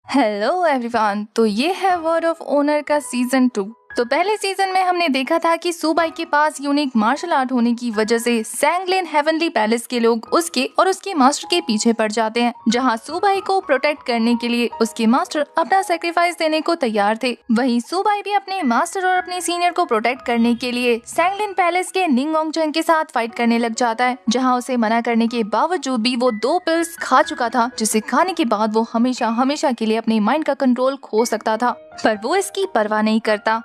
Hello everyone. तो ये है वर्ड ऑफ ऑनर का सीजन 2। तो पहले सीजन में हमने देखा था कि सुबाई के पास यूनिक मार्शल आर्ट होने की वजह से सैंगलिन हेवनली पैलेस के लोग उसके और उसके मास्टर के पीछे पड़ जाते हैं, जहां सुबाई को प्रोटेक्ट करने के लिए उसके मास्टर अपना सेक्रीफाइस देने को तैयार थे। वहीं सुबाई भी अपने मास्टर और अपने सीनियर को प्रोटेक्ट करने के लिए सैंगलिन पैलेस के निंगोंगचेंग के साथ फाइट करने लग जाता है, जहाँ उसे मना करने के बावजूद भी वो 2 पिल्स खा चुका था, जिसे खाने के बाद वो हमेशा हमेशा के लिए अपने माइंड का कंट्रोल खो सकता था, पर वो इसकी परवाह नहीं करता।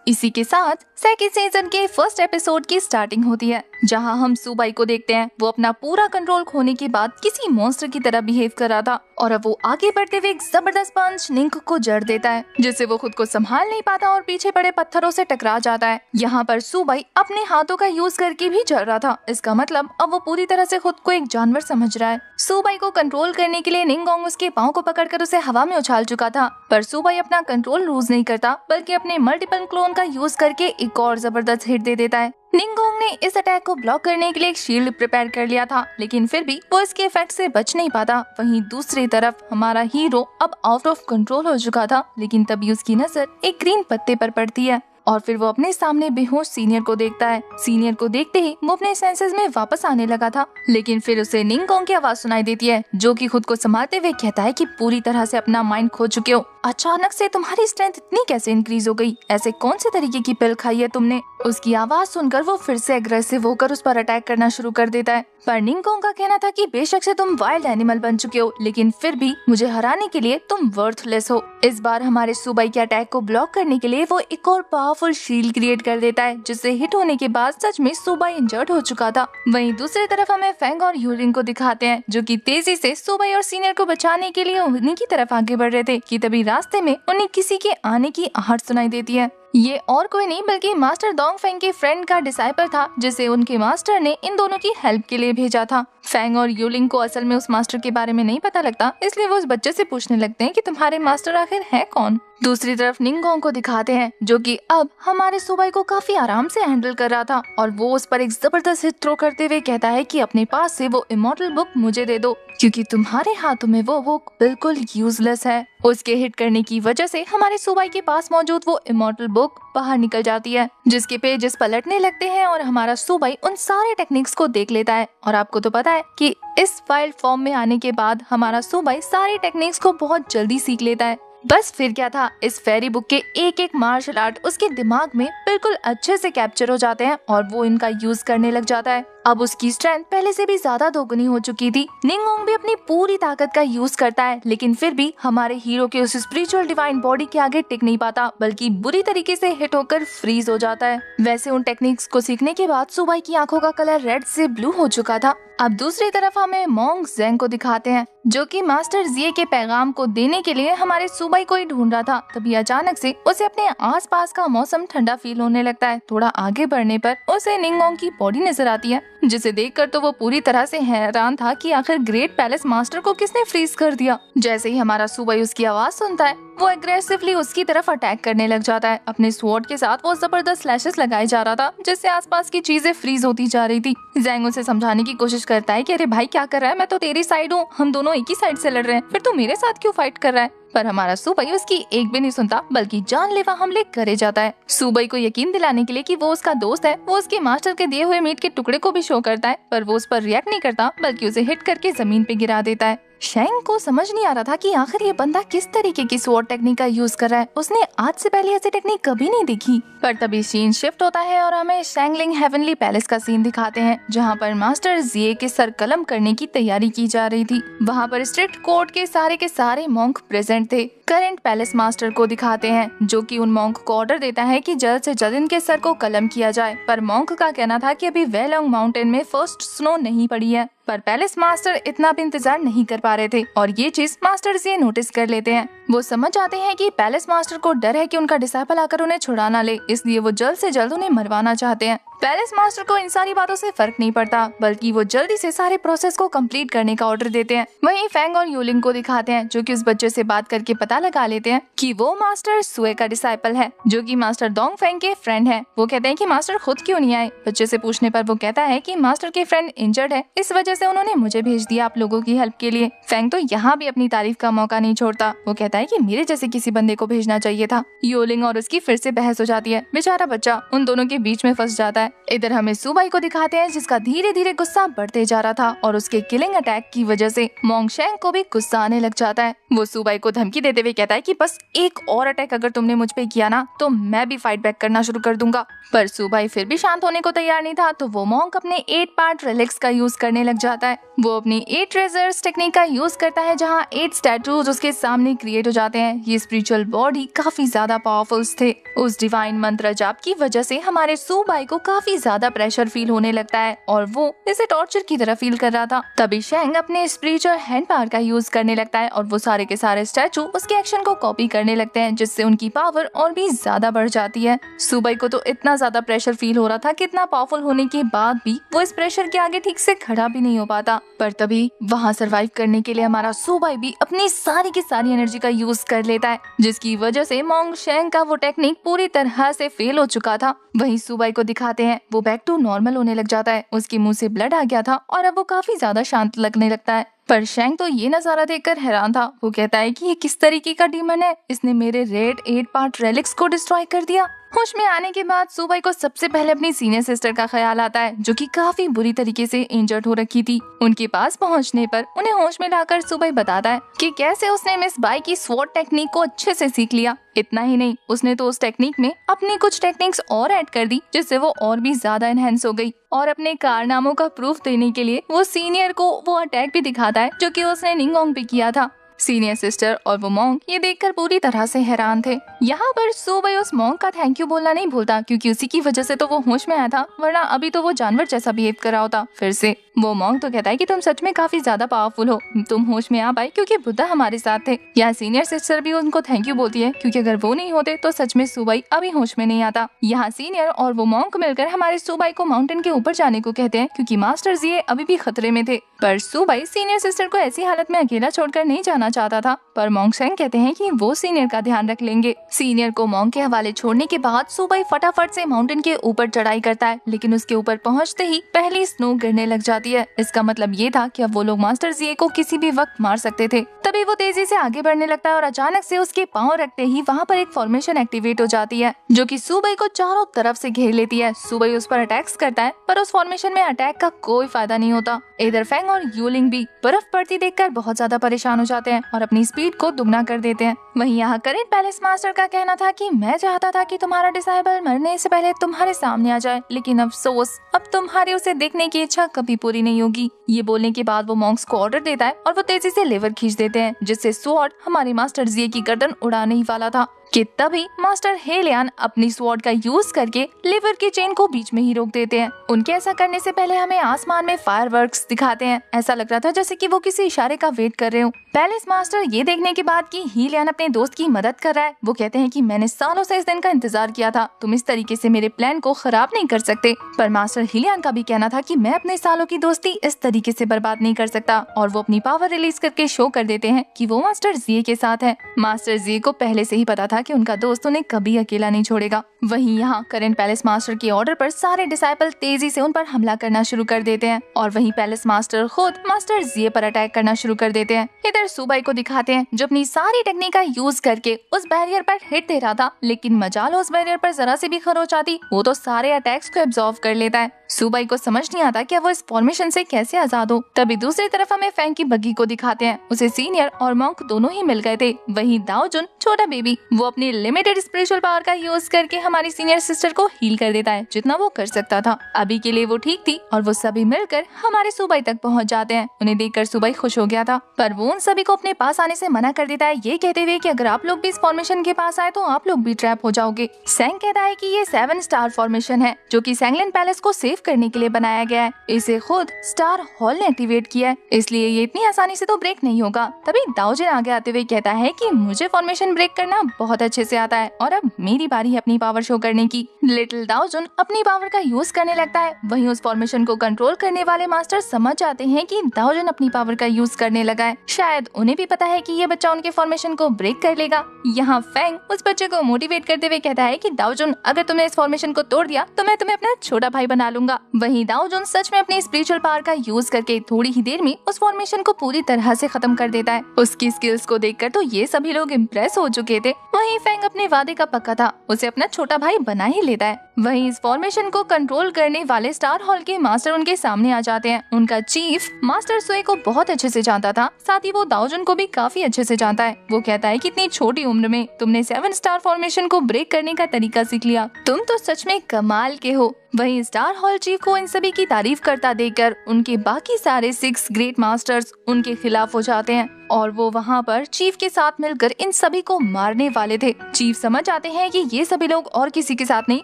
इसी के साथ सेकंड सीजन के फर्स्ट एपिसोड की स्टार्टिंग होती है, जहां हम सुबाई को देखते हैं। वो अपना पूरा कंट्रोल खोने के बाद किसी मॉन्स्टर की तरह बिहेव कर रहा था और अब वो आगे बढ़ते हुए एक जबरदस्त पंच निंग को जड़ देता है, जिससे वो खुद को संभाल नहीं पाता और पीछे पड़े पत्थरों से टकरा जाता है। यहाँ पर सुबाई अपने हाथों का यूज करके भी जड़ रहा था। इसका मतलब अब वो पूरी तरह से खुद को एक जानवर समझ रहा है। सुबाई को कंट्रोल करने के लिए निंगोंग उसके पाँव को पकड़कर उसे हवा में उछाल चुका था, पर सुबाई अपना कंट्रोल लूज नहीं करता, बल्कि अपने मल्टीपल क्लोन का यूज करके एक और जबरदस्त हिट दे देता है। निंगोंग ने इस अटैक को ब्लॉक करने के लिए एक शील्ड प्रिपेयर कर लिया था, लेकिन फिर भी वो इसके इफेक्ट से बच नहीं पाता। वहीं दूसरी तरफ हमारा हीरो अब आउट ऑफ कंट्रोल हो चुका था, लेकिन तभी उसकी नजर एक ग्रीन पत्ते पर पड़ती है और फिर वो अपने सामने बेहोश सीनियर को देखता है। सीनियर को देखते ही वो अपने सेंसेस में वापस आने लगा था, लेकिन फिर उसे निंगोंग की आवाज सुनाई देती है, जो कि खुद को संभालते हुए कहता है कि पूरी तरह से अपना माइंड खो चुके हो। अचानक से तुम्हारी स्ट्रेंथ इतनी कैसे इंक्रीज हो गई? ऐसे कौन से तरीके की पिल खाई है तुमने? उसकी आवाज सुनकर वो फिर से एग्रेसिव होकर उस पर अटैक करना शुरू कर देता है। पर निंगोंग का कहना था कि बेशक से तुम वाइल्ड एनिमल बन चुके हो, लेकिन फिर भी मुझे हराने के लिए तुम वर्थलेस हो। इस बार हमारे सुबाई के अटैक को ब्लॉक करने के लिए वो एक और पावरफुल शील्ड क्रिएट कर देता है, जिससे हिट होने के बाद सच में सुबाई इंजर्ड हो चुका था। वहीं दूसरी तरफ हमें फेंग और यूरिंग को दिखाते हैं, जो कि तेजी से सुबाई और सीनियर को बचाने के लिए उन्हीं की तरफ आगे बढ़ रहे थे कि तभी रास्ते में उन्हें किसी के आने की आहट सुनाई देती है। ये और कोई नहीं बल्कि मास्टर डोंगफेंग के फ्रेंड का डिसाइपल था, जिसे उनके मास्टर ने इन दोनों की हेल्प के लिए भेजा था। फेंग और यूलिंग को असल में उस मास्टर के बारे में नहीं पता लगता, इसलिए वो उस बच्चे से पूछने लगते हैं कि तुम्हारे मास्टर आखिर है कौन। दूसरी तरफ निंगोंग को दिखाते हैं, जो कि अब हमारे सुबाई को काफी आराम से हैंडल कर रहा था और वो उस पर एक जबरदस्त हिट थ्रो करते हुए कहता है कि अपने पास से वो इमॉर्टल बुक मुझे दे दो, क्योंकि तुम्हारे हाथों में वो बुक बिल्कुल यूजलेस है। उसके हिट करने की वजह से हमारे सुबाई के पास मौजूद वो इमॉर्टल बुक बाहर निकल जाती है, जिसके पेजेस पलटने लगते हैं और हमारा सुबाई उन सारे टेक्निक्स को देख लेता है। और आपको तो पता है कि इस फाइल फॉर्म में आने के बाद हमारा सुबाई सारी टेक्निक्स को बहुत जल्दी सीख लेता है। बस फिर क्या था, इस फेरी बुक के एक एक मार्शल आर्ट उसके दिमाग में बिल्कुल अच्छे से कैप्चर हो जाते हैं और वो इनका यूज करने लग जाता है। अब उसकी स्ट्रेंथ पहले से भी ज्यादा दोगुनी हो चुकी थी। निंगोंग भी अपनी पूरी ताकत का यूज करता है, लेकिन फिर भी हमारे हीरो के उस स्पिरिचुअल डिवाइन बॉडी के आगे टिक नहीं पाता, बल्कि बुरी तरीके से हिट होकर फ्रीज हो जाता है। वैसे उन टेक्निक्स को सीखने के बाद सुबाई की आंखों का कलर रेड से ब्लू हो चुका था। अब दूसरी तरफ हमें मोंग जेंग को दिखाते हैं, जो कि मास्टर जिये के पैगाम को देने के लिए हमारे सुबाई को ही ढूंढ रहा था। तभी अचानक से उसे अपने आसपास का मौसम ठंडा फील होने लगता है। थोड़ा आगे बढ़ने पर उसे निंगोंग की बॉडी नजर आती है, जिसे देखकर तो वो पूरी तरह से हैरान था कि आखिर ग्रेट पैलेस मास्टर को किसने फ्रीज कर दिया। जैसे ही हमारा सुबाई उसकी आवाज सुनता है, वो एग्रेसिवली उसकी तरफ अटैक करने लग जाता है। अपने स्वॉर्ड के साथ वो जबरदस्त स्लैशेस लगाए जा रहा था, जिससे आसपास की चीजें फ्रीज होती जा रही थी। जेंग उसे समझाने की कोशिश करता है कि अरे भाई क्या कर रहा है, मैं तो तेरी साइड हूँ, हम दोनों एक ही साइड से लड़ रहे हैं, फिर तू मेरे साथ क्यों फाइट कर रहा है। पर हमारा सुबाई उसकी एक भी नहीं सुनता, बल्कि जानलेवा हमले करे जाता है। सुबाई को यकीन दिलाने के लिए कि वो उसका दोस्त है, वो उसके मास्टर के दिए हुए मीट के टुकड़े को भी शो करता है, पर वो उस पर रिएक्ट नहीं करता, बल्कि उसे हिट करके जमीन पे गिरा देता है। शेंग को समझ नहीं आ रहा था कि आखिर ये बंदा किस तरीके की स्वॉर्ड टेक्निक का यूज कर रहा है। उसने आज से पहले ऐसी टेक्निक कभी नहीं देखी। पर तभी सीन शिफ्ट होता है और हमें सैंगलिन हेवनली पैलेस का सीन दिखाते हैं, जहाँ पर मास्टर जिये के सर कलम करने की तैयारी की जा रही थी। वहाँ पर स्ट्रिक्ट कोर्ट के सारे मॉन्क प्रेजेंट थे। करंट पैलेस मास्टर को दिखाते हैं, जो कि उन मॉन्क को ऑर्डर देता है कि जल्द से जल्द इनके सर को कलम किया जाए। पर मॉन्क का कहना था कि अभी वेलोंग माउंटेन में फर्स्ट स्नो नहीं पड़ी है। पर पैलेस मास्टर इतना भी इंतजार नहीं कर पा रहे थे और ये चीज मास्टर से नोटिस कर लेते हैं। वो समझ आते हैं कि पैलेस मास्टर को डर है कि उनका डिसाइपल आकर उन्हें छुड़ा ना ले, इसलिए वो जल्द से जल्द उन्हें मरवाना चाहते हैं। पैलेस मास्टर को इन सारी बातों से फर्क नहीं पड़ता, बल्कि वो जल्दी से सारे प्रोसेस को कंप्लीट करने का ऑर्डर देते हैं। वहीं फैंग और यूलिंग को दिखाते हैं, जो कि उस बच्चे से बात करके पता लगा लेते हैं कि वो मास्टर सुए का डिसाइपल है, जो कि मास्टर डोंग फेंग के फ्रेंड है। वो कहते हैं कि मास्टर खुद क्यों नहीं आए। बच्चे से पूछने पर वो कहता है कि मास्टर के फ्रेंड इंजर्ड है, इस वजह से उन्होंने मुझे भेज दिया आप लोगों की हेल्प के लिए। फैंग तो यहाँ भी अपनी तारीफ का मौका नहीं छोड़ता। वो कहता है कि मेरे जैसे किसी बंदे को भेजना चाहिए था। यूलिंग और उसकी फिर से बहस हो जाती है। बेचारा बच्चा उन दोनों के बीच में फंस जाता है। इधर हमें सुबाई को दिखाते हैं, जिसका धीरे धीरे गुस्सा बढ़ते जा रहा था और उसके किलिंग अटैक की वजह से मोंगशेंग को भी गुस्सा आने लग जाता है। वो सुबाई को धमकी देते हुए कहता है कि बस एक और अटैक अगर तुमने मुझ पे किया ना, तो मैं भी फाइट बैक करना शुरू कर दूंगा। पर सुबाई फिर भी शांत होने को तैयार नहीं था, तो वो मोंग अपने 8 पार्ट रिलिक्स का यूज करने लग जाता है। वो अपनी 8 ट्रेजर्स टेक्निक का यूज करता है, जहाँ 8 स्टैटूज उसके सामने क्रिएट हो जाते हैं। ये स्पिरिचुअल बॉडी काफी ज्यादा पावरफुल थे। उस डिवाइन मंत्र जाप की वजह से हमारे सुबाई को काफी ज्यादा प्रेशर फील होने लगता है और वो इसे टॉर्चर की तरह फील कर रहा था। तभी शेंग अपने स्पिरिचुअल हैंड पावर का यूज करने लगता है और वो सारे के सारे स्टैचू उसके एक्शन को कॉपी करने लगते हैं, जिससे उनकी पावर और भी ज्यादा बढ़ जाती है। सुबाई को तो इतना ज्यादा प्रेशर फील हो रहा था कि इतना पावरफुल होने के बाद भी वो इस प्रेशर के आगे ठीक से खड़ा भी नहीं हो पाता। पर तभी वहाँ सरवाइव करने के लिए हमारा सुबाई भी अपनी सारी की सारी एनर्जी का यूज कर लेता है, जिसकी वजह से मोंगशेंग का वो टेक्निक पूरी तरह से फेल हो चुका था। वहीं सुबाई को दिखाते हैं, वो बैक टू नॉर्मल होने लग जाता है। उसके मुंह से ब्लड आ गया था और अब वो काफी ज्यादा शांत लगने लगता है। पर शेंग तो ये नजारा देखकर हैरान था। वो कहता है कि ये किस तरीके का डीमन है, इसने मेरे रेड 8 पार्ट रेलिक्स को डिस्ट्रॉय कर दिया। होश में आने के बाद सुबाई को सबसे पहले अपनी सीनियर सिस्टर का ख्याल आता है, जो कि काफी बुरी तरीके से इंजर्ड हो रखी थी। उनके पास पहुंचने पर उन्हें होश में लाकर सुबाई बताता है कि कैसे उसने मिस बाई की स्वॉर्ड टेक्निक को अच्छे से सीख लिया। इतना ही नहीं, उसने तो उस टेक्निक में अपनी कुछ टेक्निक्स और ऐड कर दी, जिससे वो और भी ज्यादा एनहेंस हो गई। और अपने कारनामों का प्रूफ देने के लिए वो सीनियर को वो अटैक भी दिखाता है, जो कि उसने निंगोंग पे किया था। सीनियर सिस्टर और वो मोंग ये देखकर पूरी तरह से हैरान थे। यहाँ पर सुबाई उस मोंग का थैंक यू बोलना नहीं भूलता, क्योंकि उसी की वजह से तो वो होश में आया था, वरना अभी तो वो जानवर जैसा बिहेव कर रहा होता। फिर से वो मोंग तो कहता है कि तुम सच में काफी ज्यादा पावरफुल हो, तुम होश में आ पाए क्योंकि बुद्धा हमारे साथ थे। यहाँ सीनियर सिस्टर भी उनको थैंक यू बोलती है, क्योंकि अगर वो नहीं होते तो सच में सुबाई अभी होश में नहीं आता। यहाँ सीनियर और वो मोंग मिलकर हमारे सुबाई को माउंटेन के ऊपर जाने को कहते हैं, क्योंकि मास्टर जी अभी भी खतरे में थे। पर सुबाई सीनियर सिस्टर को ऐसी हालत में अकेला छोड़कर नहीं जाना चाहता था, पर मोंगशेंग कहते हैं कि वो सीनियर का ध्यान रख लेंगे। सीनियर को मोंग के हवाले छोड़ने के बाद सुबाई फटाफट से माउंटेन के ऊपर चढ़ाई करता है, लेकिन उसके ऊपर पहुंचते ही पहली स्नो गिरने लग जाती है। इसका मतलब ये था कि अब वो लोग मास्टर जी को किसी भी वक्त मार सकते थे। तभी वो तेजी से आगे बढ़ने लगता है और अचानक से उसके पांव रखते ही वहाँ पर एक फॉर्मेशन एक्टिवेट हो जाती है, जो कि सुबाई को चारों तरफ से घेर लेती है। सुबाई उस पर अटैक्स करता है, पर उस फॉर्मेशन में अटैक का कोई फायदा नहीं होता। इधर फेंग और यूलिंग भी बर्फ पड़ती देखकर बहुत ज्यादा परेशान हो जाते हैं और अपनी स्पीड को दुगना कर देते हैं। वहीं यहाँ करेंट पैलेस मास्टर का कहना था कि मैं चाहता था कि तुम्हारा डिसाइबल मरने से पहले तुम्हारे सामने आ जाए, लेकिन अफसोस अब तुम्हारे उसे देखने की इच्छा कभी पूरी नहीं होगी। ये बोलने के बाद वो मॉन्क्स को ऑर्डर देता है और वो तेजी से लेवर खींच देते हैं, जिससे स्वॉर्ड हमारे मास्टर जी की गर्दन उड़ाने ही वाला था कि तभी मास्टर हेलियन अपनी स्वॉर्ड का यूज करके लिवर की चेन को बीच में ही रोक देते हैं। उनके ऐसा करने से पहले हमें आसमान में फायरवर्क्स दिखाते हैं। ऐसा लग रहा था जैसे कि वो किसी इशारे का वेट कर रहे हो। पैलेस मास्टर ये देखने के बाद कि हेलियन अपने दोस्त की मदद कर रहा है, वो कहते हैं कि मैंने सालों से इस दिन का इंतजार किया था, तुम इस तरीके से मेरे प्लान को खराब नहीं कर सकते। पर मास्टर हेलियन का भी कहना था कि मैं अपने सालों की दोस्ती इस तरीके से बर्बाद नहीं कर सकता, और वो अपनी पावर रिलीज करके शो कर देते हैं कि वो मास्टर जी के साथ है। मास्टर जी को पहले से ही पता था कि उनका दोस्त उन्हें कभी अकेला नहीं छोड़ेगा। वहीं यहाँ करेंट पैलेस मास्टर के ऑर्डर पर सारे डिसाइपल तेजी से उन पर हमला करना शुरू कर देते हैं, और वहीं पैलेस मास्टर खुद मास्टर जी पर अटैक करना शुरू कर देते हैं। इधर सुबाई को दिखाते हैं जो अपनी सारी टेक्निक का यूज करके उस बैरियर पर हिट दे रहा था, लेकिन मजाल उस बैरियर पर जरा सी भी खरोच आती, वो तो सारे अटैक्स को एब्जॉर्व कर लेता है। सुबाई को समझ नहीं आता कि वो इस फॉर्मेशन से कैसे आजाद हो। तभी दूसरी तरफ हमें फैंग की बग्गी को दिखाते हैं, उसे सीनियर और मॉन्क दोनों ही मिल गए थे। वहीं दाओजुन छोटा बेबी वो अपनी लिमिटेड स्पिरिचुअल पावर का यूज करके हमारी सीनियर सिस्टर को हील कर देता है जितना वो कर सकता था। अभी के लिए वो ठीक थी और वो सभी मिलकर हमारे सुबाई तक पहुंच जाते हैं। उन्हें देखकर सुबाई खुश हो गया था, पर वो उन सभी को अपने पास आने से मना कर देता है, ये कहते हुए कि अगर आप लोग भी इस फॉर्मेशन के पास आए तो आप लोग भी ट्रैप हो जाओगे। सैंग कहता है कि ये 7 स्टार फॉर्मेशन है जो कि सैंगलिन पैलेस को सेव करने के लिए बनाया गया है। इसे खुद स्टार हॉल ने एक्टिवेट किया है, इसलिए ये इतनी आसानी से तो ब्रेक नहीं होगा। तभी दाओजिन आगे आते हुए कहता है कि मुझे फॉर्मेशन ब्रेक करना बहुत अच्छे से आता है और अब मेरी बारी है अपनी पावर शो करने की। लिटिल दाओजिन अपनी पावर का यूज करने लगता है। वहीं उस फॉर्मेशन को कंट्रोल करने वाले मास्टर समझ जाते हैं कि दाओजिन अपनी पावर का यूज करने लगा है। शायद उन्हें भी पता है कि ये बच्चा उनके फॉर्मेशन को ब्रेक कर लेगा। यहाँ फैंग उस बच्चे को मोटिवेट करते हुए कहता है कि दाओजिन, अगर तुमने इस फॉर्मेशन को तोड़ दिया तो मैं तुम्हें अपना छोटा भाई बना लूंगा। वहीं दाओजिन सच में अपनी स्पिरिचुअल पावर का यूज करके थोड़ी ही देर में उस फॉर्मेशन को पूरी तरह से खत्म कर देता है। उसकी स्किल्स को देखकर तो ये सभी लोग इम्प्रेस हो चुके थे। वहीं फैंग अपने वादे का पक्का था, उसे अपना छोटा भाई बना ही लेता है। वहीं इस फॉर्मेशन को कंट्रोल करने वाले स्टार हॉल के मास्टर उनके सामने आ जाते हैं। उनका चीफ मास्टर सुए को बहुत अच्छे से जानता था, साथ ही वो दाओजिन को भी काफी अच्छे से जानता है। वो कहता है कि इतनी छोटी उम्र में तुमने 7 स्टार फॉर्मेशन को ब्रेक करने का तरीका सीख लिया, तुम तो सच में कमाल के हो। वहीं स्टार हॉल चीफ को इन सभी की तारीफ करता देखकर उनके बाकी सारे 6 ग्रेट मास्टर्स उनके खिलाफ हो जाते हैं और वो वहाँ पर चीफ के साथ मिलकर इन सभी को मारने वाले थे। चीफ समझ आते हैं कि ये सभी लोग और किसी के साथ नहीं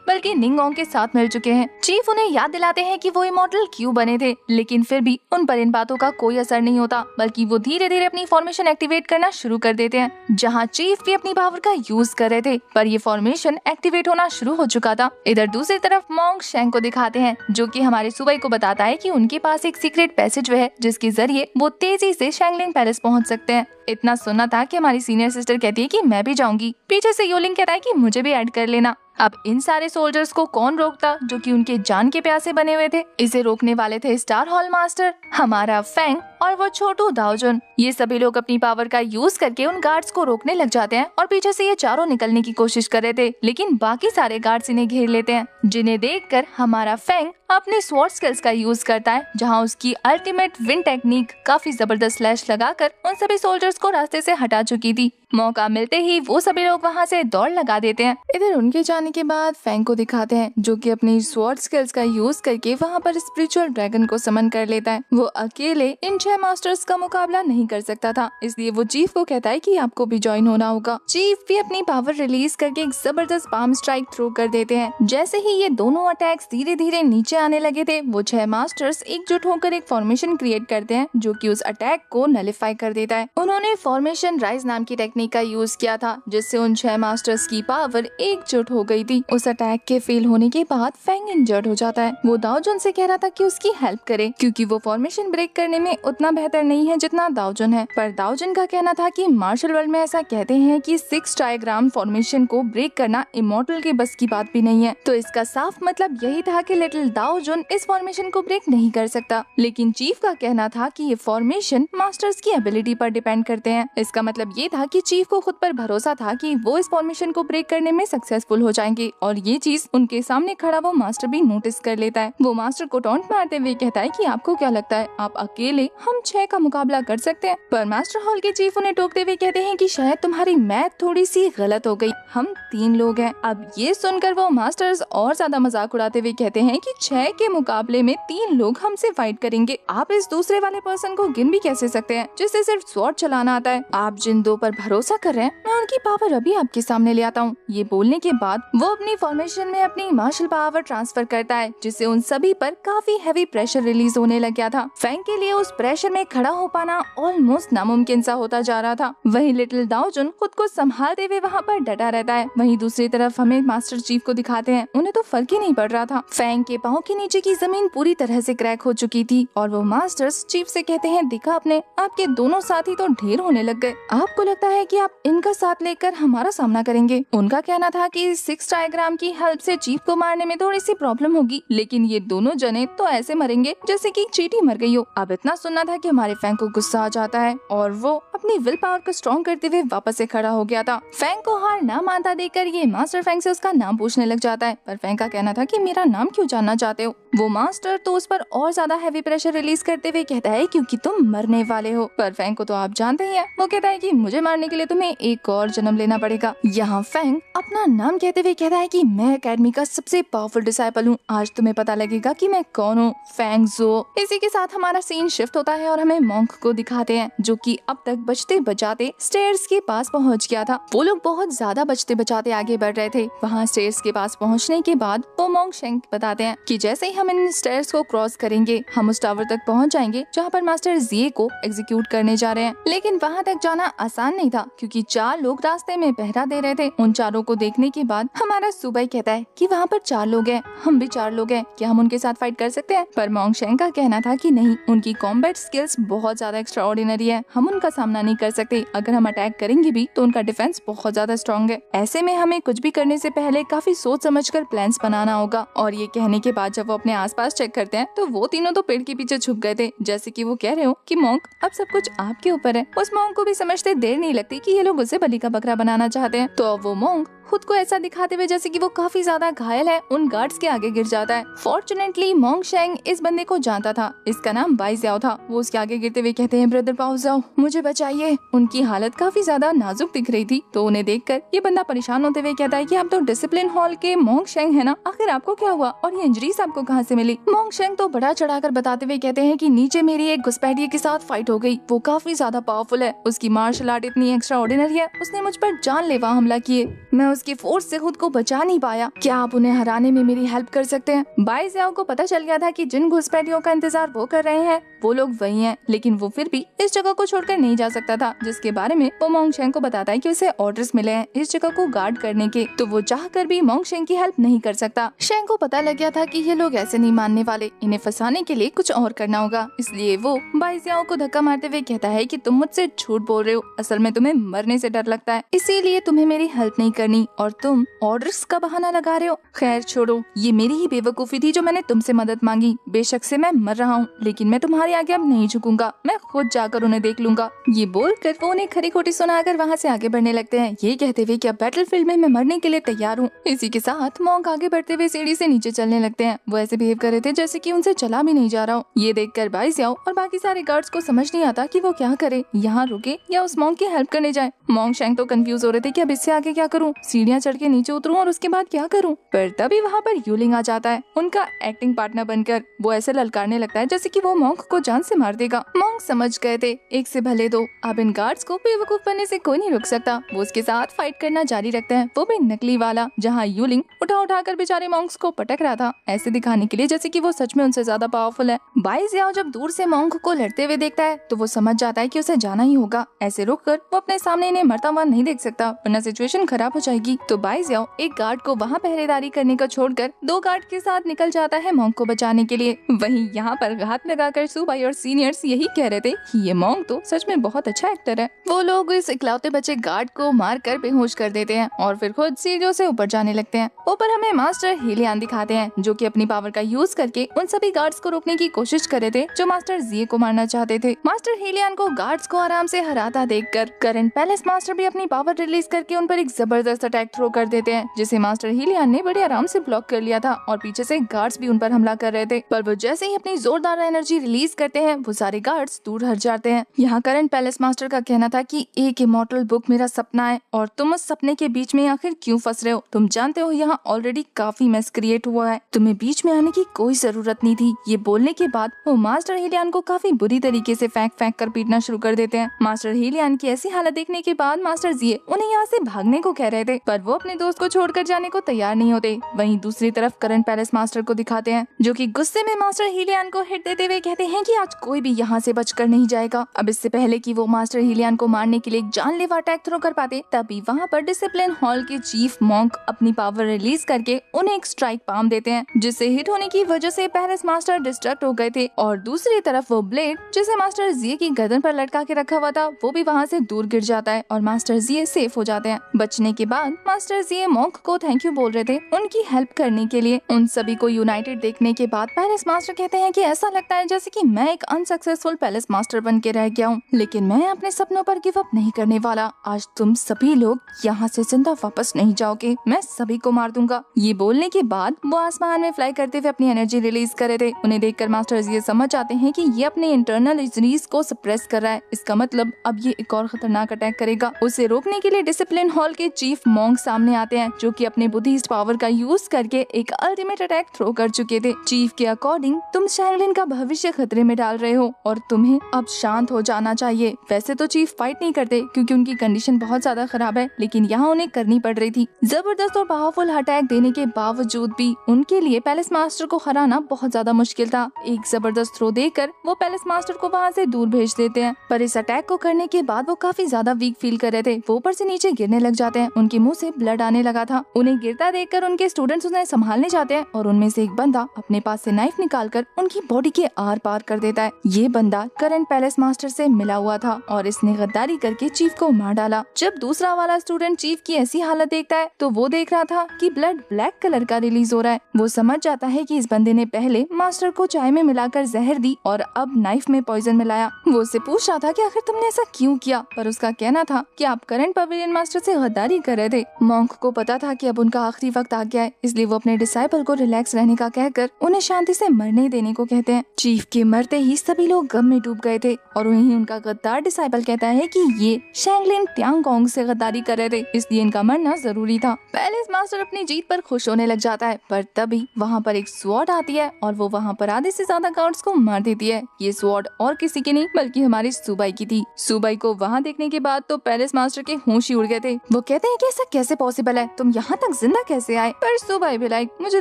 बल्कि निंगोंग के साथ मिल चुके हैं। चीफ उन्हें याद दिलाते हैं कि वो इमॉर्टल क्यों बने थे, लेकिन फिर भी उन पर इन बातों का कोई असर नहीं होता, बल्कि वो धीरे धीरे अपनी फॉर्मेशन एक्टिवेट करना शुरू कर देते हैं। जहाँ चीफ भी अपनी पावर का यूज कर रहे थे, पर ये फॉर्मेशन एक्टिवेट होना शुरू हो चुका था। इधर दूसरी तरफ मोंग शैंग को दिखाते हैं, जो कि हमारे सुबाई को बताता है कि उनके पास एक सीक्रेट पैसेज है जिसके जरिए वो तेजी से शैंगलिंग पैलेस पहुंच सकते हैं। इतना सुना था कि हमारी सीनियर सिस्टर कहती है कि मैं भी जाऊंगी। पीछे से योलिंग कहता है कि मुझे भी ऐड कर लेना। अब इन सारे सोल्जर्स को कौन रोकता, जो कि उनके जान के प्यासे बने हुए थे। इसे रोकने वाले थे स्टार हॉल मास्टर, हमारा फैंग और वो छोटू दाओजिन। ये सभी लोग अपनी पावर का यूज करके उन गार्ड्स को रोकने लग जाते हैं और पीछे से ये चारों निकलने की कोशिश कर रहे थे, लेकिन बाकी सारे गार्ड्स इन्हें घेर लेते हैं, जिन्हें देखकर हमारा फैंग अपने स्वॉर्ड स्किल्स का यूज करता है, जहां उसकी अल्टीमेट विंड टेक्निक काफी जबरदस्त स्लैश लगाकर उन सभी सोल्जर्स को रास्ते से हटा चुकी थी। मौका मिलते ही वो सभी लोग वहां से दौड़ लगा देते हैं। इधर उनके जाने के बाद फैंग को दिखाते हैं, जो कि अपनी स्वॉर्ड स्किल्स का यूज करके वहां पर स्पिरिचुअल ड्रैगन को समन कर लेता है। वो अकेले इन 6 मास्टर्स का मुकाबला नहीं कर सकता था, इसलिए वो चीफ को कहता है कि आपको भी ज्वाइन होना होगा। चीफ भी अपनी पावर रिलीज करके एक जबरदस्त पाम स्ट्राइक थ्रो कर देते हैं। जैसे ही ये दोनों अटैक्स धीरे धीरे नीचे आने लगे थे, वो 6 मास्टर्स एकजुट होकर एक फॉर्मेशन क्रिएट करते हैं, जो कि उस अटैक को नलिफाई कर देता है। उन्होंने फॉर्मेशन राइज नाम की टेक्निक का यूज किया था, जिससे उन 6 मास्टर्स की पावर एकजुट हो गई थी। उस अटैक के फेल होने के बाद फैंग इंजर्ड हो जाता है। वो दाओजिन से कह रहा था कि उसकी हेल्प करे, क्योंकि वो फॉर्मेशन ब्रेक करने में उतना बेहतर नहीं है जितना दाओजिन है। पर दाओजिन का कहना था कि मार्शल वर्ल्ड में ऐसा कहते हैं कि 6 ट्राइग्राम फॉर्मेशन को ब्रेक करना इमॉर्टल के बस की बात भी नहीं है। तो इसका साफ मतलब यही था कि लिटिल दाओजिन इस फॉर्मेशन को ब्रेक नहीं कर सकता। लेकिन चीफ का कहना था कि ये फॉर्मेशन मास्टर्स की एबिलिटी पर डिपेंड करते हैं। इसका मतलब ये था कि चीफ को खुद पर भरोसा था कि वो इस फॉर्मेशन को ब्रेक करने में सक्सेसफुल हो जाएंगे, और ये चीज उनके सामने खड़ा वो मास्टर भी नोटिस कर लेता है। वो मास्टर को टॉन्ट मारते हुए कहता है कि आपको क्या लगता है, आप अकेले हम 6 का मुकाबला कर सकते हैं? पर मास्टर हॉल के चीफ उन्हें टोकते हुए कहते हैं कि शायद तुम्हारी मैथ थोड़ी सी गलत हो गई, हम 3 लोग हैं। अब ये सुनकर वो मास्टर्स और ज्यादा मजाक उड़ाते हुए कहते हैं कि 6 के मुकाबले में 3 लोग हमसे फाइट करेंगे। आप इस दूसरे वाले पर्सन को गिन भी कैसे सकते हैं जिसे सिर्फ स्वॉर्ड चलाना आता है? आप जिन 2 पर भरोसा कर रहे हैं, मैं उनकी पावर अभी आपके सामने ले आता हूँ। ये बोलने के बाद वो अपनी फॉर्मेशन में अपनी मार्शल पावर ट्रांसफर करता है, जिससे उन सभी पर काफी हैवी प्रेशर रिलीज होने लग गया था। फैंग के लिए उस प्रेशर में खड़ा हो पाना ऑलमोस्ट नामुमकिन सा होता जा रहा था। वहीं लिटिल दाओजिन खुद को संभालते हुए वहाँ पर डटा रहता है। वहीं दूसरी तरफ हमें मास्टर चीफ को दिखाते हैं, उन्हें तो फर्क ही नहीं पड़ रहा था। फैंग के पाँव के नीचे की जमीन पूरी तरह से क्रैक हो चुकी थी और वो मास्टर्स चीफ से कहते हैं, दिखा आपने, आपके दोनों साथी तो ढेर होने लग गए। आपको लगता है कि आप इनका साथ लेकर हमारा सामना करेंगे? उनका कहना था कि 6 ट्राइग्राम की हेल्प से चीफ को मारने में थोड़ी सी प्रॉब्लम होगी, लेकिन ये दोनों जने तो ऐसे मरेंगे जैसे कि चींटी मर गई हो। अब इतना सुनना था कि हमारे फैंग को गुस्सा आ जाता है और वो अपनी विल पावर को स्ट्रॉन्ग करते हुए वापस से खड़ा हो गया था। फैंग को हार ना मानता देखकर ये मास्टर फैंग से उसका नाम पूछने लग जाता है, पर फैंग का कहना था कि मेरा नाम क्यों जानना चाहते हो? वो मास्टर तो उस पर और ज्यादा हैवी प्रेशर रिलीज करते हुए कहता है, क्योंकि तुम मरने वाले हो। पर फैंग को तो आप जानते ही हैं। वो कहता है कि मुझे मारने के लिए तुम्हें एक और जन्म लेना पड़ेगा। यहाँ फैंग अपना नाम कहते हुए कहता है कि मैं एकेडमी का सबसे पावरफुल डिसाइपल हूँ, आज तुम्हें पता लगेगा कि मैं कौन हूँ, फैंग ज़ो। इसी के साथ हमारा सीन शिफ्ट होता है और हमें मॉन्क को दिखाते हैं, जो कि अब तक बचते बचाते स्टेयर्स के पास पहुँच गया था। वो लोग बहुत ज्यादा बचते बचाते आगे बढ़ रहे थे। वहाँ स्टेयर्स के पास पहुँचने के बाद वो मोंग शेंग बताते हैं कि जैसे ही हम इन स्टेयर्स को क्रॉस करेंगे हम उस टावर तक पहुंच जाएंगे जहां पर मास्टर जिए को एग्जीक्यूट करने जा रहे हैं। लेकिन वहां तक जाना आसान नहीं था क्योंकि 4 लोग रास्ते में पहरा दे रहे थे। उन चारों को देखने के बाद हमारा सुबाई कहता है कि वहाँ पर 4 लोग हैं, हम भी 4 लोग हैं, क्या हम उनके साथ फाइट कर सकते हैं? पर मोंग शेंग का कहना था कि नहीं, उनकी कॉम्बैट स्किल्स बहुत ज्यादा एक्स्ट्राऑर्डिनरी है, हम उनका सामना नहीं कर सकते। अगर हम अटैक करेंगे भी तो उनका डिफेंस बहुत ज्यादा स्ट्रॉन्ग है। ऐसे में हमें कुछ भी करने से पहले काफी सोच समझकर प्लान्स बनाना होगा। और ये कहने के बाद जब वो अपने आसपास चेक करते हैं तो वो तीनों तो पेड़ के पीछे छुप गए थे, जैसे कि वो कह रहे हो कि मोंग अब सब कुछ आपके ऊपर है। उस मोंग को भी समझते देर नहीं लगती कि ये लोग उसे बलि का बकरा बनाना चाहते हैं। तो अब वो मोंग खुद को ऐसा दिखाते हुए जैसे कि वो काफी ज्यादा घायल है उन गार्ड्स के आगे गिर जाता है। फॉर्चुनेटली मोंग शेंग इस बंदे को जानता था, इसका नाम बाई ज़्याओ था। वो उसके आगे गिरते हुए कहते हैं, ब्रदर बाओ ज़्याओ मुझे बचाइए। उनकी हालत काफी ज्यादा नाजुक दिख रही थी। तो उन्हें देखकर ये बंदा परेशान होते हुए कहता है कि आप तो डिसिप्लिन हॉल के मोंग शेंग है ना, आखिर आपको क्या हुआ और ये इंजरीज आपको कहाँ से मिली? मोंग शेंग तो बड़ा चढ़ाकर बताते हुए कहते हैं कि नीचे मेरी एक घुसपैठिए के साथ फाइट हो गई, वो काफी ज्यादा पावरफुल है, उसकी मार्शल आर्ट इतनी एक्स्ट्रा ऑर्डिनरी है, उसने मुझ पर जानलेवा हमला किए, मैं उसकी फोर्स से खुद को बचा नहीं पाया, क्या आप उन्हें हराने में मेरी हेल्प कर सकते हैं? बाई ज़्याओ को पता चल गया था कि जिन घुसपैठियों का इंतजार वो कर रहे हैं वो लोग वही हैं, लेकिन वो फिर भी इस जगह को छोड़कर नहीं जा सकता था, जिसके बारे में वो मोंग शेंग को बताता है कि उसे ऑर्डर्स मिले हैं इस जगह को गार्ड करने के। तो वो चाहकर भी मोंग शेंग की हेल्प नहीं कर सकता। शेंग को पता लग गया था कि ये लोग ऐसे नहीं मानने वाले, इन्हें फंसाने के लिए कुछ और करना होगा। इसलिए वो बाई ज़्याओ को धक्का मारते हुए कहता है कि तुम मुझसे झूठ बोल रहे हो, असल में तुम्हें मरने से डर लगता है, इसीलिए तुम्हें मेरी हेल्प नहीं करनी और तुम ऑर्डर्स का बहाना लगा रहे हो। खैर छोड़ो, ये मेरी ही बेवकूफी थी जो मैंने तुमसे मदद मांगी। बेशक से मैं मर रहा हूँ लेकिन मैं तुम्हारी आगे अब नहीं झुकूंगा, मैं खुद जाकर उन्हें देख लूंगा। ये बोलकर वो उन्हें खरी खोटी सुनाकर वहाँ से आगे बढ़ने लगते हैं, ये कहते हुए कि अब बैटलफील्ड में मैं मरने के लिए तैयार हूँ। इसी के साथ मोंग आगे बढ़ते हुए सीढ़ी से नीचे चलने लगते हैं। वो ऐसे बिहेव कर रहे थे जैसे कि उनसे चला भी नहीं जा रहा हो। ये देखकर बाई ज़्याओ और बाकी सारे गार्ड्स को समझ नहीं आता कि वो क्या करे, यहाँ रुके या उस मोंग की हेल्प करने जाए। मोंग शेंग तो कंफ्यूज हो रहे थे कि अब इससे आगे क्या करूँ, सीढ़ियाँ चढ़ के नीचे उतरूँ और उसके बाद क्या करूँ। पर तभी वहाँ पर यूलिंग आ जाता है, उनका एक्टिंग पार्टनर बनकर। वो ऐसे ललकारने लगता है जैसे कि वो मोंग को जान से मार देगा। मोंग समझ गए थे, एक से भले दो, अब इन गार्ड्स को बेवकूफ बनने से कोई नहीं रुक सकता। वो उसके साथ फाइट करना जारी रखते हैं, वो भी नकली वाला, जहाँ यूलिंग उठाकर बेचारे मोंग्स को पटक रहा था, ऐसे दिखाने के लिए जैसे कि वो सच में उनसे ज्यादा पावरफुल है। बाई ज़्याओ जब दूर से मोंग को लड़ते हुए देखता है तो वो समझ जाता है कि उसे जाना ही होगा। ऐसे रुककर वो अपने सामने इन्हें मरता हुआ नहीं देख सकता, वरना सिचुएशन खराब हो जाएगी। तो बाई ज़्याओ एक गार्ड को वहाँ पहरेदारी करने का छोड़कर 2 गार्ड के साथ निकल जाता है मोंग को बचाने के लिए। वहीं यहाँ पर घात लगाकर सुबाई और सीनियर्स यही कह रहे थे कि ये मोंग तो सच में बहुत अच्छा एक्टर है। वो लोग इस इकलौते बच्चे गार्ड को मारकर बेहोश कर देते हैं और फिर खुद सीढ़ियों से ऊपर जाने लगते हैं। ऊपर हमें मास्टर हेलियान दिखाते हैं जो कि अपनी पावर का यूज करके उन सभी गार्ड्स को रोकने की कोशिश कर रहे थे जो मास्टर जिए को मारना चाहते थे। मास्टर हेलियान को गार्ड्स को आराम से हराता देखकर करंट पैलेस मास्टर भी अपनी पावर रिलीज करके उन पर एक जबरदस्त अटैक थ्रो कर देते हैं, जिसे मास्टर हेलियान ने बड़े आराम से ब्लॉक कर लिया था और पीछे से गार्ड्स भी उन पर हमला कर रहे थे। पर वो जैसे ही अपनी जोरदार एनर्जी रिलीज करते हैं वो सारे गार्ड्स दूर हट जाते हैं। यहाँ करंट पैलेस मास्टर का कहना था कि एक इमॉर्टल बुक मेरा सपना है और तुम उस सपने के बीच में आखिर क्यों फंस रहे हो? तुम जानते हो यहाँ ऑलरेडी काफी मेस क्रिएट हुआ है, तुम्हें बीच में आने की कोई जरूरत नहीं थी। ये बोलने के बाद वो मास्टर हेलियान को काफी बुरी तरीके से फेंक कर पीटना शुरू कर देते हैं। मास्टर हेलियान की ऐसी हालत देखने के बाद मास्टर जिए उन्हें यहाँ से भागने को कह रहे थे, पर वो अपने दोस्त को छोड़कर जाने को तैयार नहीं होते। वहीं दूसरी तरफ करंट पैलेस मास्टर को दिखाते हैं जो कि गुस्से में मास्टर हेलियान को हिट देते हुए कहते हैं कि आज कोई भी यहाँ से बचकर नहीं जाएगा। अब इससे पहले कि वो मास्टर हेलियान को मारने के लिए एक जानलेवा अटैक थ्रो कर पाते, तभी वहाँ पर डिसिप्लिन हॉल के चीफ मॉन्क अपनी पावर रिलीज करके उन्हें एक स्ट्राइक पाम देते हैं, जिससे हिट होने की वजह से पैलेस मास्टर डिस्ट्रैक्ट हो गए थे। और दूसरी तरफ वो ब्लेड जिसे मास्टर जिए की गर्दन पर लटका के रखा हुआ था वो भी वहाँ से दूर गिर जाता है और मास्टर जिए सेफ हो जाते हैं। बचने के बाद मास्टर जिए मॉन्क को थैंक यू बोल रहे थे उनकी हेल्प करने के लिए। उन सभी को यूनाइटेड देखने के बाद पैलेस मास्टर कहते हैं कि ऐसा लगता है जैसे कि मैं एक अनसक्सेसफुल पैलेस मास्टर बन के रह गया हूँ, लेकिन मैं अपने सपनों पर गिव अप नहीं करने वाला। आज तुम सभी लोग यहाँ से जिंदा वापस नहीं जाओगे, मैं सभी को मार दूंगा। ये बोलने के बाद वो आसमान में फ्लाई करते हुए अपनी एनर्जी रिलीज कर रहे थे। उन्हें देखकर मास्टर ये समझ आते हैं कि ये अपने इंटरनल इंजरीज को सप्रेस कर रहा है, इसका मतलब अब ये एक और खतरनाक अटैक करेगा। उसे रोकने के लिए डिसिप्लिन हॉल के चीफ मॉन्क सामने आते हैं जो कि अपने बुद्धिस्ट पावर का यूज करके एक अल्टीमेट अटैक थ्रो कर चुके थे। चीफ के अकॉर्डिंग तुम शैंगलिन का भविष्य खतरे में डाल रहे हो और तुम्हें अब शांत हो जाना चाहिए। वैसे तो चीफ फाइट नहीं करते क्योंकि उनकी कंडीशन बहुत ज्यादा खराब है, लेकिन यहाँ उन्हें करनी पड़ रही थी। जबरदस्त और पावरफुल अटैक देने के बावजूद भी उनके लिए पैलेस मास्टर को हराना बहुत ज्यादा मुश्किल था। एक जबरदस्त थ्रो देकर वो पैलेस मास्टर को वहाँ से दूर भेज देते हैं, पर इस अटैक को करने के बाद वो काफी ज्यादा वीक फील कर रहे थे। वो ऊपर से नीचे गिरने लग जाते हैं, उनके मुंह से ब्लड आने लगा था। उन्हें गिरता देखकर उनके स्टूडेंट्स उन्हें संभालने जाते हैं और उनमें से एक बंदा अपने पास से नाइफ निकालकर उनकी बॉडी के आर पार कर देता है। ये बंदा करंट पैलेस मास्टर से मिला हुआ था और इसने गद्दारी करके चीफ को मार डाला। जब दूसरा वाला स्टूडेंट चीफ की ऐसी हालत देखता है तो वो देख रहा था कि ब्लड ब्लैक कलर का रिलीज हो रहा है। वो समझ जाता है कि इस बंदे ने पहले मास्टर को चाय में मिलाकर जहर दी और अब नाइफ में पॉइजन मिलाया। वो उससे पूछ रहा था कि आखिर तुमने ऐसा क्यों किया, पर उसका कहना था कि आप करंट पवेलियन मास्टर से गद्दारी कर रहे थे। मॉन्क को पता था कि अब उनका आखिरी वक्त आ गया है, इसलिए वो अपने डिसाइपल को रिलैक्स रहने का कहकर उन्हें शांति से मरने देने को कहते हैं। चीफ के मरते ही सभी लोग गम में डूब गए थे और वहीं उनका गद्दार डिसाइपल कहता है कि ये शैंगलिन त्यांगोंग से गद्दारी कर रहे थे, इसलिए इनका मरना जरूरी था। पैलेस मास्टर अपनी जीत पर खुश होने लग जाता है, पर तभी वहाँ पर एक स्वॉर्ड आती है और वो वहाँ पर आधे से ज्यादा गार्ड्स को मार देती है। ये स्वॉर्ड और किसी की नहीं बल्कि हमारी सुबाई की थी। सुबाई को वहाँ देखने के बाद तो पैलेस मास्टर के होश ही उड़ गए थे। वो कहते हैं कि ऐसा कैसे पॉसिबल है, तुम यहाँ तक जिंदा कैसे आए? पर सुबाई भी लाइक मुझे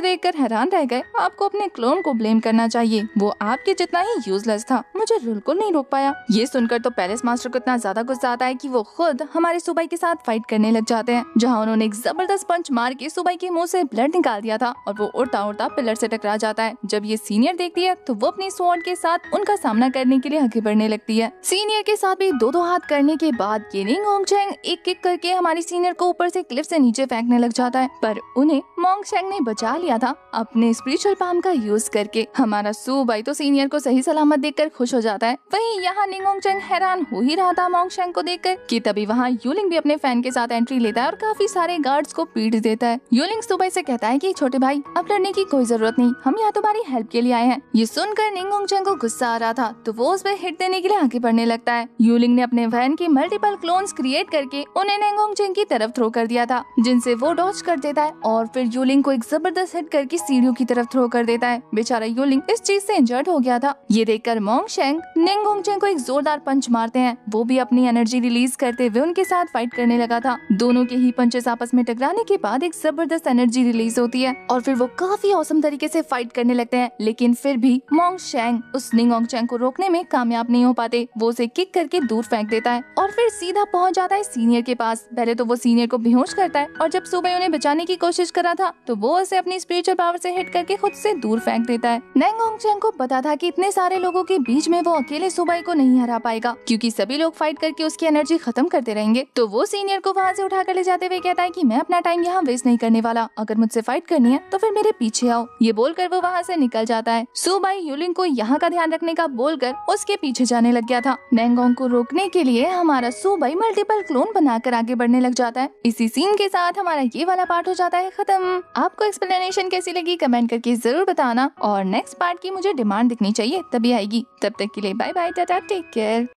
देखकर हैरान रह गए। आपको अपने क्लोन को ब्लेम करना चाहिए, वो आपके जितना ही यूजलेस था, मुझे बिल्कुल नहीं रोक पाया। ये सुनकर तो पैलेस मास्टर को इतना ज्यादा गुस्सा आता है कि वो खुद हमारे सुबाई के साथ फाइट करने लग जाते हैं, जहाँ उन्होंने एक जबरदस्त पंच मार के सुबाई के मुंह से ब्लड निकाल दिया था और वो उड़ता उड़ता पिलर से टकरा जाता है। जब ये सीनियर देखती है तो वो अपनी स्वॉर्ड के साथ उनका सामना करने के लिए आगे बढ़ने लगती है। सीनियर के साथ भी दो हाथ करने के बाद ये निंगोंगचैंग एक किक करके हमारी सीनियर को ऊपर से क्लिफ से नीचे फेंकने लग जाता है, पर उन्हें मोंगचैंग ने बचा लिया था अपने स्पिरिचुअल पाम का यूज करके। हमारा सुबाई तो सीनियर को सही सलामत देखकर खुश हो जाता है। वहीं यहाँ निंगोंगचैंग हैरान हो ही रहा था मोंगचैंग को देखकर कि तभी वहाँ यूलिंग भी अपने फैन के साथ एंट्री लेता है और काफी सारे गार्ड्स को पीट देता है। यूलिंग सुबाई से कहता है कि छोटे भाई अब लड़ने की कोई जरूरत नहीं, हम यहाँ तुम्हारी हेल्प के लिए आए हैं। ये सुनकर निंगोंगचैंग को गुस्सा आ रहा था तो वो उस पर हिट देने के लिए आगे बढ़ने लगता है। यूलिंग ने अपने वैन की मल्टीपल क्लोन्स क्रिएट करके उन्हें निंगोंगचैंग की तरफ थ्रो कर दिया था, जिनसे वो डॉज कर देता है और फिर यूलिंग को एक जबरदस्त हिट करके सीढ़ियों की तरफ थ्रो कर देता है। बेचारा यूलिंग इस चीज से इंजर्ड हो गया था। ये देखकर मोंगचैंग निंगोंगचैंग को एक जोरदार पंच मारते हैं। वो भी अपनी एनर्जी रिलीज करते हुए उनके साथ फाइट करने लगा था। दोनों के ही पंचेस आपस में टकराने के बाद एक जबरदस्त एनर्जी रिलीज होती है और फिर वो काफी औसम तरीके से फाइट करने लगते हैं, लेकिन फिर भी मोंगचैंग उस निंगोंगचैंग को रोकने में कामयाब नहीं हो पाते। वो उसे किक करके दूर फेंक देता है और फिर सीधा पहुंच जाता है सीनियर के पास। पहले तो वो सीनियर को बेहोश करता है और जब सुबाई उन्हें बचाने की कोशिश करा था तो वो उसे अपनी स्पिरिचुअल पावर से हिट करके खुद से दूर फेंक देता है। निंगोंगचैंग को पता था कि इतने सारे लोगों के बीच में वो अकेले सुबाई को नहीं हरा पाएगा, क्योंकि सभी लोग फाइट करके उसकी एनर्जी खत्म करते रहेंगे। तो वो सीनियर को वहाँ से उठा कर ले जाते हुए कहता है कि मैं अपना टाइम यहाँ वेस्ट नहीं करने वाला, अगर मुझसे फाइट करनी है तो फिर मेरे पीछे आओ। ये बोलकर वो वहाँ से निकल जाता है। सुबाई यूलिंग को यहाँ का ध्यान रखने का बोलकर उसके पीछे जाने लग गया था। निंगोंग को रोकने के लिए हमारा सुबाई मल्टीपल क्लोन बनाकर आगे बढ़ने लग जाता है। इसी सीन के साथ हमारा ये वाला पार्ट हो जाता है खत्म। आपको एक्सप्लेनेशन कैसी लगी कमेंट करके जरूर बताना और नेक्स्ट पार्ट की मुझे डिमांड दिखनी चाहिए, तभी आएगी। तब तक के लिए bye bye, tata, take care.